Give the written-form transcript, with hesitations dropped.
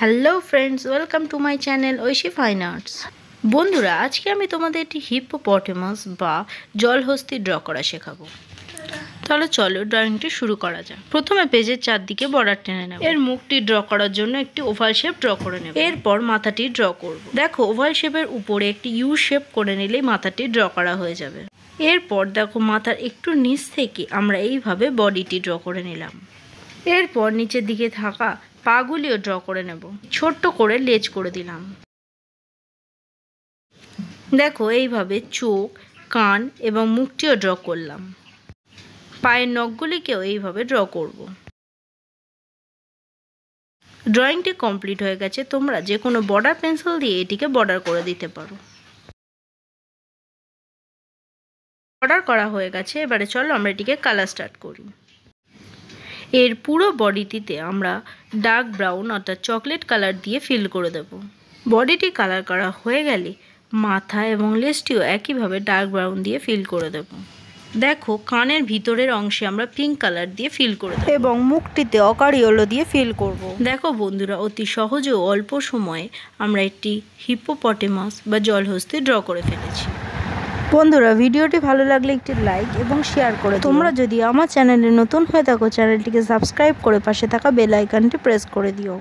Hello friends, welcome to my channel Oishi fine arts. বন্ধুরা, আজকে আমি তোমাদের একটি হিপ্পোপটেমাস বা জলহস্তী ড্র করা শেখাবো। তাহলে চলো ড্রয়িংটি শুরু করা যাক। প্রথমে পেজের চারদিকে বর্ডার টেনে নেব। এর মুখটি ড্র করার জন্য একটি ওভাল শেপ ড্র করে নেব। এরপর মাথাটি ড্র করব। দেখো, ওভাল শেপের উপরে একটি ইউ শেপ করে নিলেই মাথাটি ড্র করা হয়ে যাবে। এরপর দেখো, মাথার একটু নিচ থেকে আমরা এইভাবে বডিটি ড্র করে নিলাম। এরপর নিচের দিকে থাকা পাগুলিও ড্র করে নেব। ছোট্ট করে লেজ করে দিলাম। দেখো, এইভাবে চোখ, কান এবং মুখটিও ড্র করলাম। পায়ের নখগুলিকেও এইভাবে ড্র করব। ড্রয়িংটি কমপ্লিট হয়ে গেছে। তোমরা যে কোনো বর্ডার পেন্সিল দিয়ে এটিকে বর্ডার করে দিতে পারো। বর্ডার করা হয়ে গেছে। এবারে চলো আমরা এটিকে কালার স্টার্ট করি। এর পুরো বডিটিতে আমরা ডার্ক ব্রাউন অর্থাৎ চকলেট কালার দিয়ে ফিল করে দেব। বডিটি কালার করা হয়ে গেলে মাথা এবং লেজটিও একইভাবে ডার্ক ব্রাউন দিয়ে ফিল করে দেব। দেখো, কানের ভিতরের অংশে আমরা পিঙ্ক কালার দিয়ে ফিল করে দেব এবং মুখটিতে অকার ইয়েলো দিয়ে ফিল করব। দেখো বন্ধুরা, অতি সহজে অল্প সময়ে আমরা একটি হিপ্পোপটেমাস বা জলহস্তী ড্র করে ফেলেছি। বন্ধুরা, ভিডিওটি ভালো লাগলে একটি লাইক এবং শেয়ার করে দিও। তোমরা যদি আমার চ্যানেলে নতুন হয়ে থাকো, চ্যানেলটিকে সাবস্ক্রাইব করে পাশে থাকা বেল আইকনটি প্রেস করে দিও।